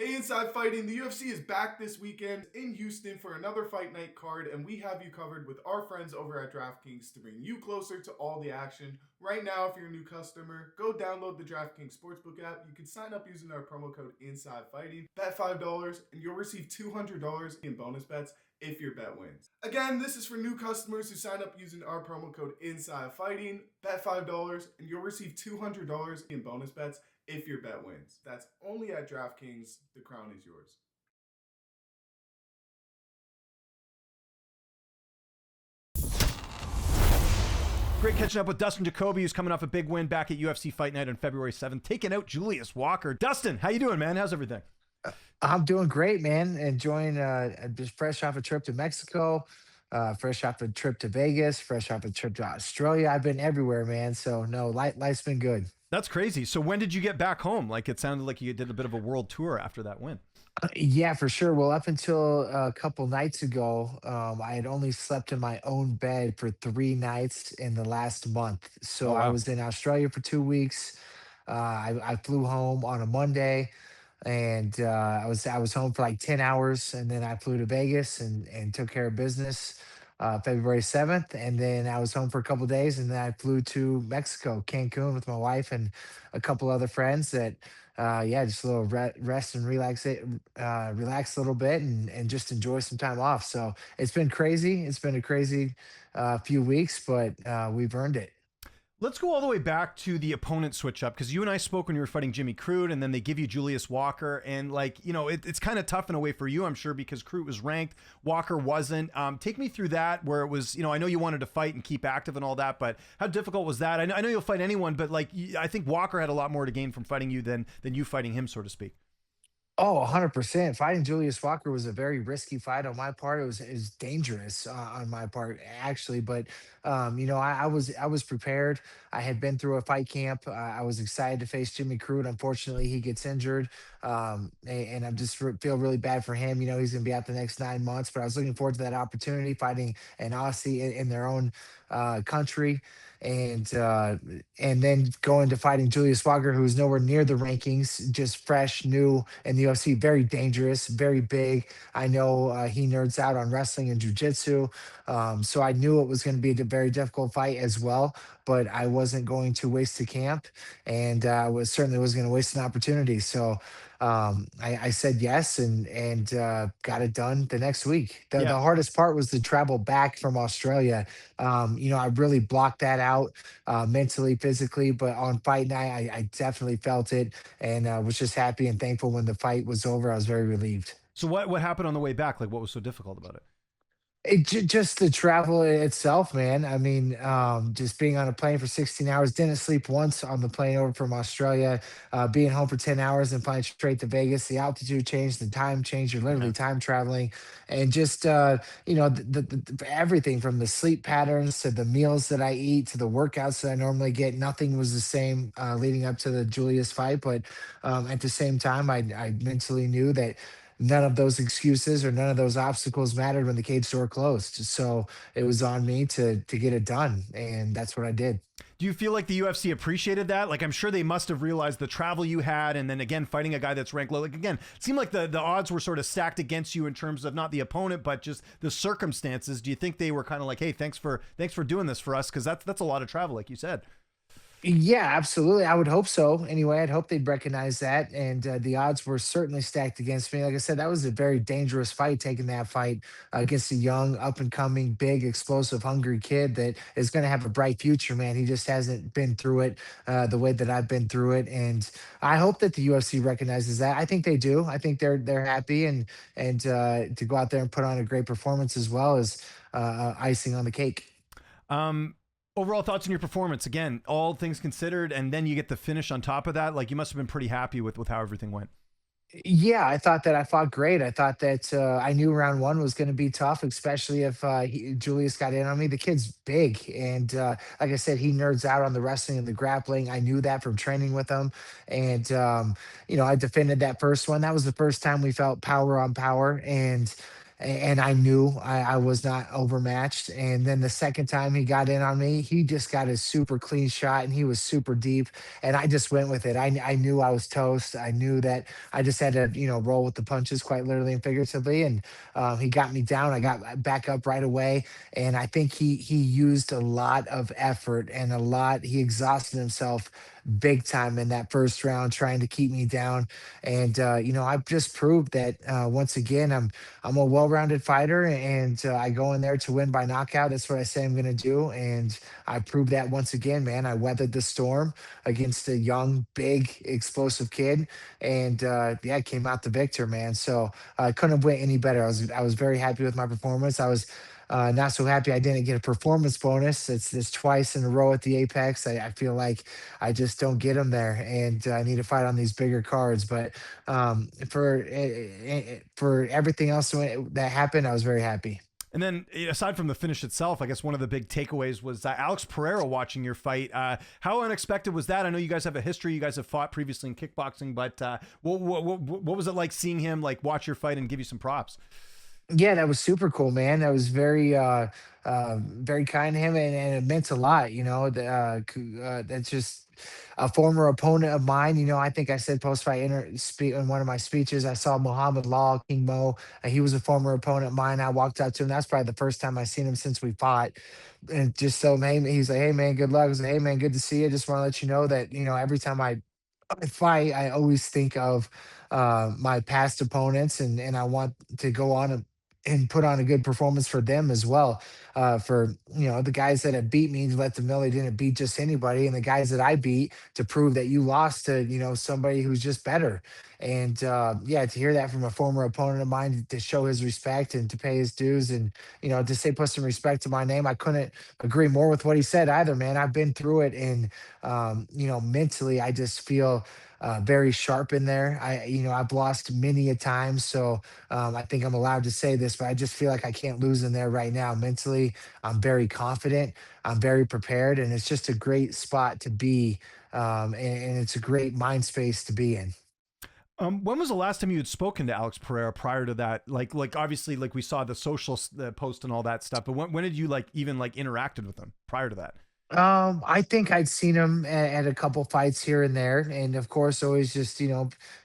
Hey, Inside Fighting, the UFC is back this weekend in Houston for another fight night card, and we have you covered with our friends over at DraftKings to bring you closer to all the action. Right now, if you're a new customer, go download the DraftKings Sportsbook app. You can sign up using our promo code Inside Fighting, bet $5, and you'll receive $200 in bonus bets if your bet wins. Again, this is for new customers who sign up using our promo code Inside Fighting, bet $5, and you'll receive $200 in bonus bets if your bet wins. That's only at DraftKings. The crown is yours. Great catching up with Dustin Jacoby, who's coming off a big win back at UFC Fight Night on February 7th, taking out Julius Walker. Dustin, how you doing, man? How's everything? I'm doing great, man. Enjoying just fresh off a trip to Mexico, fresh off a trip to Vegas, fresh off a trip to Australia. I've been everywhere, man. So no, life's been good. That's crazy. So when did you get back home? Like it sounded like you did a bit of a world tour after that win. Yeah, for sure. Well, up until a couple nights ago, I had only slept in my own bed for 3 nights in the last month. Oh, So I wow. was in Australia for 2 weeks. I flew home on a Monday, and I was home for like 10 hours, and then I flew to Vegas and took care of business. February 7th, and then I was home for a couple days, and then I flew to Mexico, Cancun, with my wife and a couple other friends. That, yeah, just a little rest and relax a little bit, and just enjoy some time off. So it's been crazy. It's been a crazy few weeks, but we've earned it. Let's go all the way back to the opponent switch up because you and I spoke when you were fighting Jimmy Crute, and then they give you Julius Walker, and it's kind of tough in a way for you, I'm sure, because Crute was ranked, Walker wasn't. Take me through that, where it was, I know you wanted to fight and keep active and all that, but how difficult was that? I know you'll fight anyone, but I think Walker had a lot more to gain from fighting you than you fighting him, so to speak. Oh, 100%. Fighting Julius Walker was a very risky fight on my part. It was dangerous on my part, actually. But I was prepared. I had been through a fight camp. I was excited to face Jimmy Crute. Unfortunately, he gets injured, and I just feel really bad for him. He's going to be out the next 9 months. But I was looking forward to that opportunity, fighting an Aussie in their own country, and then going to fighting Julius Walker, who was nowhere near the rankings, just fresh, new in the UFC, very dangerous, very big. I know he nerds out on wrestling and jujitsu, so I knew it was going to be a very difficult fight as well. But I wasn't going to waste the camp, and was certainly was going to waste an opportunity. So I said yes, and got it done the next week. The Yeah. hardest part was the travel back from Australia. I really blocked that out mentally, physically, but on fight night, I definitely felt it, and was just happy and thankful when the fight was over. I was very relieved. So what happened on the way back? Like, what was so difficult about it? Just the travel itself, man. I mean, just being on a plane for 16 hours, didn't sleep once on the plane over from Australia, being home for 10 hours and flying straight to Vegas. The altitude change, the time change, you're literally Yeah. time traveling. And just, everything from the sleep patterns to the meals that I eat to the workouts that I normally get, nothing was the same leading up to the Julius fight. But at the same time, I mentally knew that none of those excuses or none of those obstacles mattered when the cage door closed. So it was on me to get it done, and that's what I did. Do you feel like the UFC appreciated that? Like, I'm sure they must have realized the travel you had, and then again fighting a guy that's ranked low. Like, again, it seemed like the odds were sort of stacked against you in terms of not the opponent, but just the circumstances. Do you think they were kind of like, hey, thanks for doing this for us, because that's a lot of travel, like you said. Yeah, absolutely. I would hope so. Anyway, I'd hope they'd recognize that. And the odds were certainly stacked against me. Like I said, that was a very dangerous fight, taking that fight against a young, up and coming, big, explosive, hungry kid that is going to have a bright future, man. He just hasn't been through it the way that I've been through it. And I hope that the UFC recognizes that. I think they do. I think they're happy, and to go out there and put on a great performance as well as icing on the cake. Um, Overall thoughts on your performance? Again, all things considered, and then you get the finish on top of that. Like, you must have been pretty happy with how everything went. Yeah, I thought that I fought great. I thought that I knew round one was going to be tough, especially if Julius got in on me. The kid's big, and like I said, he nerds out on the wrestling and the grappling. I knew that from training with him, and I defended that first one. That was the first time we felt power on power, and and I knew I was not overmatched. And then the second time he got in on me, he just got a super clean shot and he was super deep. And I just went with it. I knew I was toast. I knew that I just had to, roll with the punches, quite literally and figuratively. And he got me down. I got back up right away. And I think he used a lot of effort and a lot. He exhausted himself big time in that first round trying to keep me down. And I've just proved that once again I'm a well-rounded fighter, and I go in there to win by knockout. That's what I say I'm going to do, and I proved that once again, man. I weathered the storm against a young, big, explosive kid, and yeah, I came out the victor, man. So I couldn't have went any better. I was very happy with my performance. I was. Not so happy I didn't get a performance bonus. It's twice in a row at the Apex. I feel like I just don't get them there, and I need to fight on these bigger cards. But for everything else that happened, I was very happy. And then, aside from the finish itself, I guess one of the big takeaways was Alex Pereira watching your fight. How unexpected was that? I know you guys have a history. You guys have fought previously in kickboxing, but what was it like seeing him like watch your fight and give you some props? Yeah, that was super cool, man. That was very kind of him, and it meant a lot. That's just a former opponent of mine. I think I said post fight in one of my speeches. I saw Muhammad Law, King Mo. He was a former opponent of mine. I walked up to him. That's probably the first time I seen him since we fought, and just so hey, he's like, "Hey man, good luck." I was like, "Hey man, good to see you. Just want to let you know that every time I fight, I always think of my past opponents, and I want to go on and put on a good performance for them as well. For the guys that have beat me, to let them know they didn't beat just anybody, and the guys that I beat to prove that you lost to somebody who's just better. And yeah, to hear that from a former opponent of mine, to show his respect and to pay his dues, and to say put some respect to my name, I couldn't agree more with what he said either, man. I've been through it, and mentally, I just feel very sharp in there. I've lost many a time, so I think I'm allowed to say this, but I just feel like I can't lose in there right now. Mentally, I'm very confident. I'm very prepared, and it's just a great spot to be, and it's a great mind space to be in. When was the last time you had spoken to Alex Pereira prior to that? Like obviously, like we saw the social post and all that stuff, but when did you like even like interacted with him prior to that? I think I'd seen him at a couple fights here and there, and of course, always just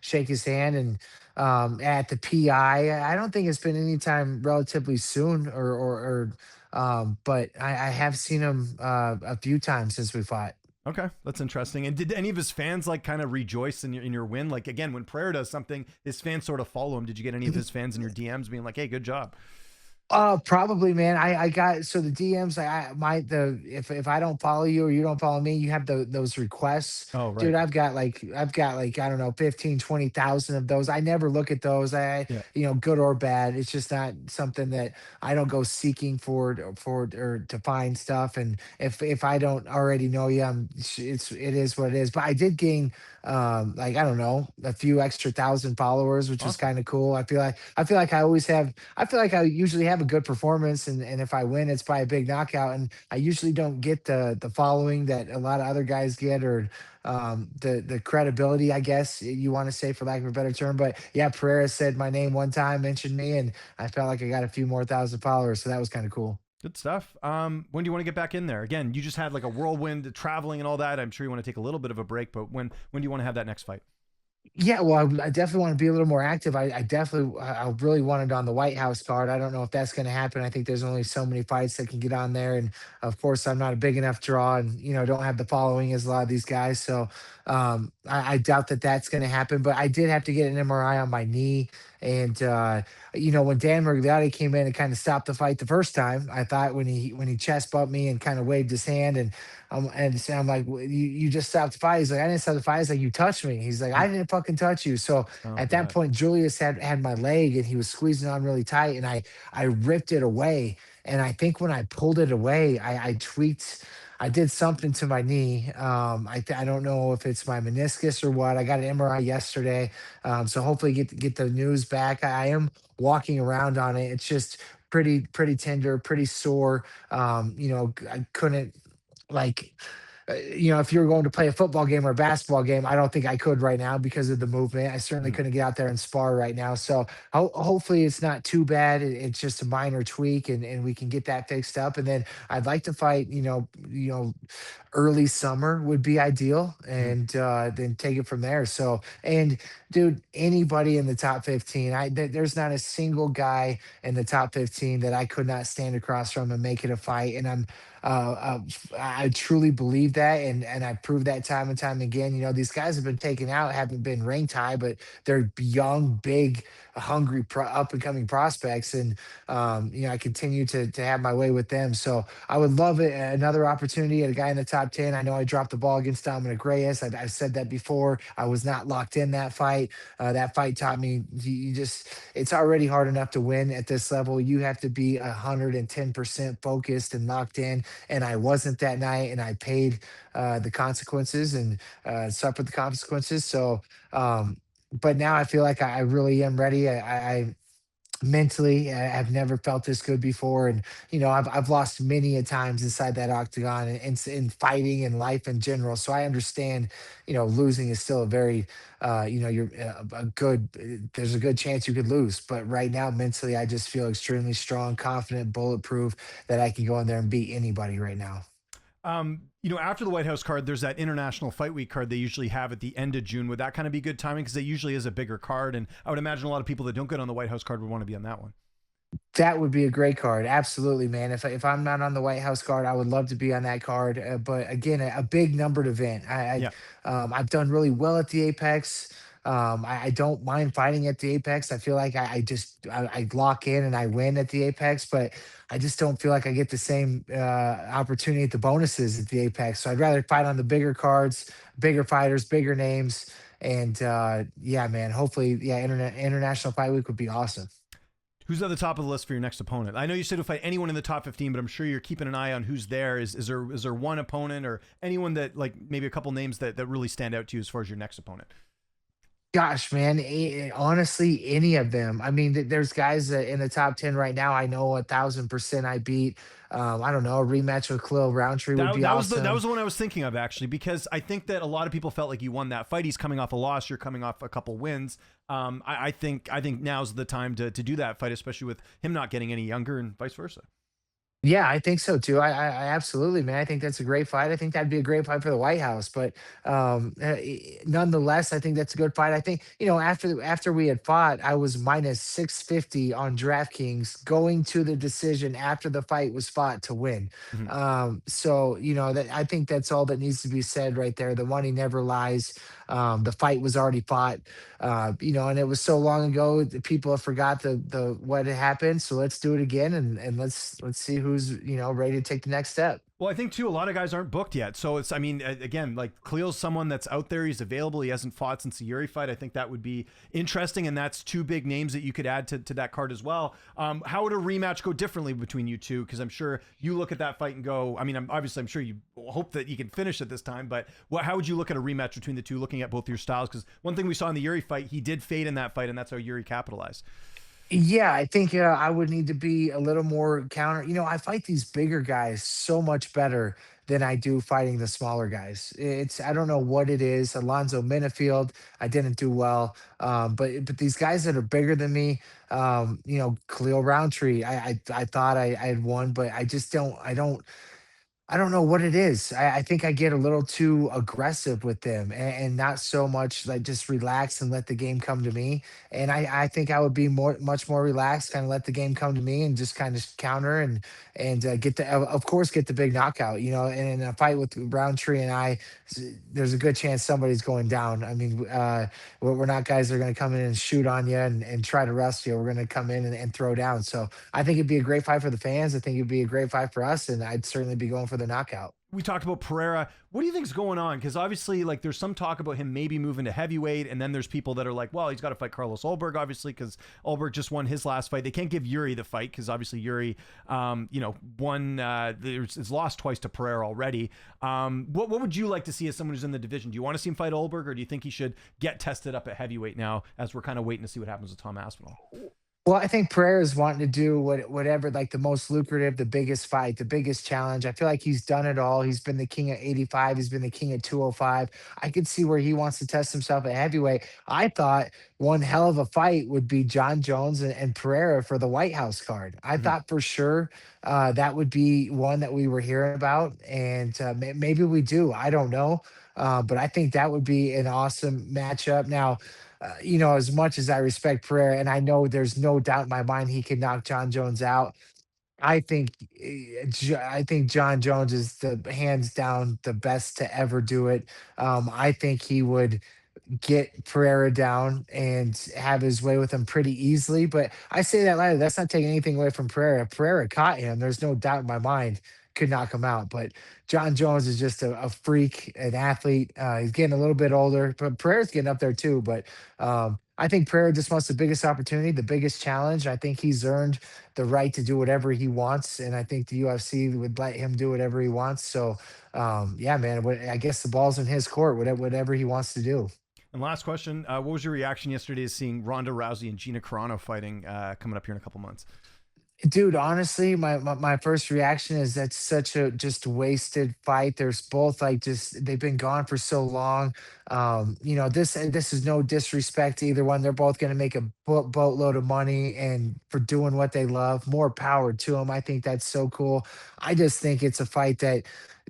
shake his hand. And at the PI, I don't think it's been any time relatively soon, but I have seen him a few times since we fought. Okay, that's interesting. And did any of his fans like kind of rejoice in your win? Like again, when Pereira does something, his fans sort of follow him. Did you get any of his fans in your DMs being like, "Hey, good job"? Probably, man. I got so the DMs. I might the if I don't follow you or you don't follow me, you have those requests, Oh, dude. right. I've got like I don't know 15, 20,000 of those. I never look at those. Yeah. Good or bad. It's just not something that I don't go seeking for or to find stuff. And if I don't already know you, it is what it is. But I did gain like I don't know a few extra thousand followers, which was Awesome. kind of cool. I feel like I always have. I feel like I usually have a good performance, and if I win, it's by a big knockout. And I usually don't get the following that a lot of other guys get, or the credibility, I guess you want to say, for lack of a better term. But yeah, Pereira said my name one time, mentioned me, and I felt like I got a few more thousand followers, so that was kind of cool. Good stuff. When do you want to get back in there? Again, you just had like a whirlwind traveling and all that. I'm sure you want to take a little bit of a break, but when do you want to have that next fight? Yeah, well, I definitely want to be a little more active. I really wanted on the White House card. I don't know if that's going to happen. I think there's only so many fights that can get on there, and of course, I'm not a big enough draw, and don't have the following as a lot of these guys. So I doubt that that's going to happen. But I did have to get an MRI on my knee, and when Dan Mergliotti came in and kind of stopped the fight the first time, I thought when he chest bumped me and kind of waved his hand, and so I'm like, "Well, you just stopped the fight." He's like, "I didn't stop the fight." He's like, "You touched me." He's like, "I didn't fucking touch you." So Oh at that God. point, Julius had my leg, and he was squeezing on really tight, and I ripped it away. And I think when I pulled it away, I tweaked. I did something to my knee. I don't know if it's my meniscus or what. I got an MRI yesterday, so hopefully get the news back. I am walking around on it. It's just pretty tender, pretty sore. I couldn't like if you were going to play a football game or a basketball game, I don't think I could right now because of the movement. I certainly couldn't get out there and spar right now. So hopefully it's not too bad. It's just a minor tweak, and we can get that fixed up. And then I'd like to fight, early summer would be ideal, and then take it from there. So, and dude, anybody in the top 15, there's not a single guy in the top 15 that I could not stand across from and make it a fight. And I truly believe that, and I've proved that time and time again. These guys have been taken out, haven't been ranked high, but they're young, big, hungry, up and coming prospects, and I continue to have my way with them. So I would love it. Another opportunity at a guy in the top 10. I know I dropped the ball against Dominic Reyes. I've said that before. I was not locked in that fight. That fight taught me it's already hard enough to win at this level. You have to be 110% focused and locked in. And I wasn't that night, and I paid the consequences and suffered the consequences. So, but now I feel like I really am ready. I mentally, I've never felt this good before, and I've lost many a times inside that octagon, and in fighting and life in general. So I understand, losing is still a very you're a good there's a good chance you could lose, but right now mentally I just feel extremely strong, confident, bulletproof, that I can go in there and beat anybody right now. After the White House card, there's that International Fight Week card they usually have at the end of June. Would that kind of be good timing? Because it usually is a bigger card, and I would imagine a lot of people that don't get on the White House card would want to be on that one. That would be a great card. Absolutely, man. If I'm not on the White House card, I would love to be on that card. But again, a big numbered event. Yeah. I've done really well at the Apex. I don't mind fighting at the Apex. I feel like I lock in and I win at the Apex, but I just don't feel like I get the same opportunity at the bonuses at the Apex. So I'd rather fight on the bigger cards, bigger fighters, bigger names, and yeah, man. Hopefully, yeah, International Fight Week would be awesome. Who's at the top of the list for your next opponent? I know you said to fight anyone in the top 15, but I'm sure you're keeping an eye on who's there. Is there one opponent or anyone that, like, maybe a couple names that really stand out to you as far as your next opponent? Gosh, man, honestly, any of them. I mean, there's guys in the top 10 right now. I know 1,000% I beat. I don't know. A rematch with Khalil Rountree would be awesome. That was the one I was thinking of, actually, because I think that a lot of people felt like you won that fight. He's coming off a loss. You're coming off a couple wins. I think now's the time to do that fight, especially with him not getting any younger and vice versa. Yeah, I think so too. I absolutely, man. I think that's a great fight. I think that'd be a great fight for the White House. But nonetheless, I think that's a good fight. I think after we had fought, I was minus 650 on DraftKings going to the decision after the fight was fought to win. So that I think that's all that needs to be said right there. The money never lies. The fight was already fought, and it was so long ago that people have forgot the what had happened. So let's do it again, and let's see who's ready to take the next step. Well, I think too, a lot of guys aren't booked yet. So it's, I mean, again, like Khalil's someone that's out there. He's available. He hasn't fought since the Yuri fight. I think that would be interesting. And that's two big names that you could add to that card as well. How would a rematch go differently between you two? Because I'm sure you look at that fight and go, I mean, I'm sure you hope that you can finish it this time, but how would you look at a rematch between the two, looking at both your styles? Because one thing we saw in the Yuri fight, he did fade in that fight, and that's how Yuri capitalized. Yeah, I think I would need to be a little more counter. I fight these bigger guys so much better than I do fighting the smaller guys. I don't know what it is. Alonzo Minifield, I didn't do well, but these guys that are bigger than me, Khalil Rountree, I thought I had won, but I don't know what it is. I think I get a little too aggressive with them, and not so much like just relax and let the game come to me. And I think I would be much more relaxed, kind of let the game come to me and just kind of counter and get of course, get the big knockout. And in a fight with Roundtree and there's a good chance somebody's going down. I mean, we're not guys that are going to come in and shoot on you and try to rust you. We're going to come in and throw down. So I think it'd be a great fight for the fans. I think it'd be a great fight for us, and I'd certainly be going for the knockout. We talked about Pereira. What do you think is going on? Because obviously, like, there's some talk about him maybe moving to heavyweight, and then there's people that are like, well, he's got to fight Carlos Ulberg, obviously, because Ulberg just won his last fight. They can't give Yuri the fight because obviously Yuri, won. Is lost twice to Pereira already. What would you like to see as someone who's in the division? Do you want to see him fight Ulberg, or do you think he should get tested up at heavyweight now, as we're kind of waiting to see what happens with Tom Aspinall? Well, I think Pereira is wanting to do whatever, like the most lucrative, the biggest fight, the biggest challenge. I feel like he's done it all. He's been the king at 85. He's been the king at 205. I could see where he wants to test himself at heavyweight. I thought one hell of a fight would be John Jones and Pereira for the White House card. I Mhm. thought for sure that would be one that we were hearing about, and maybe we do. I don't know, but I think that would be an awesome matchup. Now, as much as I respect Pereira, and I know there's no doubt in my mind he can knock John Jones out, I think John Jones is the hands down the best to ever do it. I think he would get Pereira down and have his way with him pretty easily. But I say that later. That's not taking anything away from Pereira. Pereira caught him. There's no doubt in my mind could knock him out. But John Jones is just a freak, an athlete. He's getting a little bit older, but Pereira's getting up there too. But I think Pereira just wants the biggest opportunity, the biggest challenge. I think he's earned the right to do whatever he wants, and I think the UFC would let him do whatever he wants. So, yeah, man, I guess the ball's in his court, whatever he wants to do. And last question: what was your reaction yesterday to seeing Ronda Rousey and Gina Carano fighting coming up here in a couple months? Dude, honestly, my first reaction is that's such a just wasted fight. There's both like just they've been gone for so long. This is no disrespect to either one. They're both going to make a boatload of money and for doing what they love. More power to them. I think that's so cool. I just think it's a fight that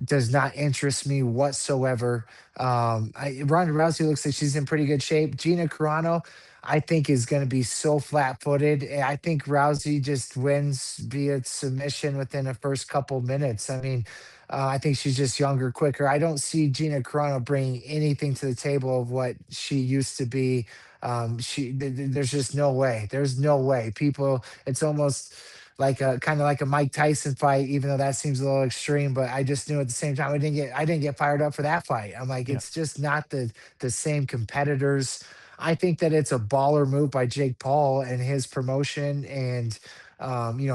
does not interest me whatsoever. Ronda Rousey looks like she's in pretty good shape. Gina Carano, I think is going to be so flat-footed. I think Rousey just wins via submission within the first couple minutes. I mean, I think she's just younger, quicker. I don't see Gina Carano bringing anything to the table of what she used to be. There's just no way. There's no way. People, it's almost like a kind of like a Mike Tyson fight, even though that seems a little extreme. But I just knew at the same time I didn't get fired up for that fight. I'm like, Yeah. it's just not the same competitors. I think that it's a baller move by Jake Paul and his promotion and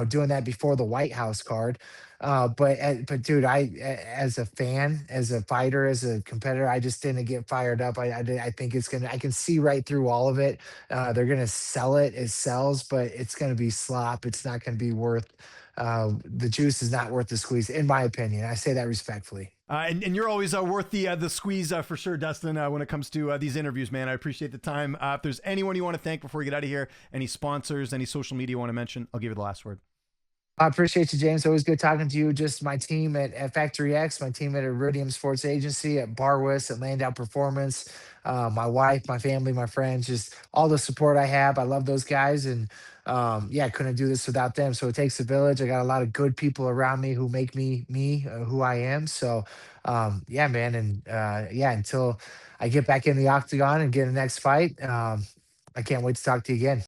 doing that before the White House card. But dude, as a fan, as a fighter, as a competitor, I just didn't get fired up. I think it's gonna. I can see right through all of it. They're gonna sell it. It sells, but it's gonna be slop. It's not gonna be worth. The juice is not worth the squeeze, in my opinion. I say that respectfully. And you're always worth the squeeze for sure, Dustin, when it comes to these interviews, man. I appreciate the time. If there's anyone you want to thank before we get out of here, any sponsors, any social media you want to mention, I'll give you the last word. I appreciate you, James. Always good talking to you. Just my team at Factory X, my team at Iridium Sports Agency, at Barwis, at Landau Performance, my wife, my family, my friends, just all the support I have. I love those guys. And yeah, I couldn't do this without them. So it takes a village. I got a lot of good people around me who make me who I am. So yeah, man. And yeah, until I get back in the octagon and get a next fight, I can't wait to talk to you again.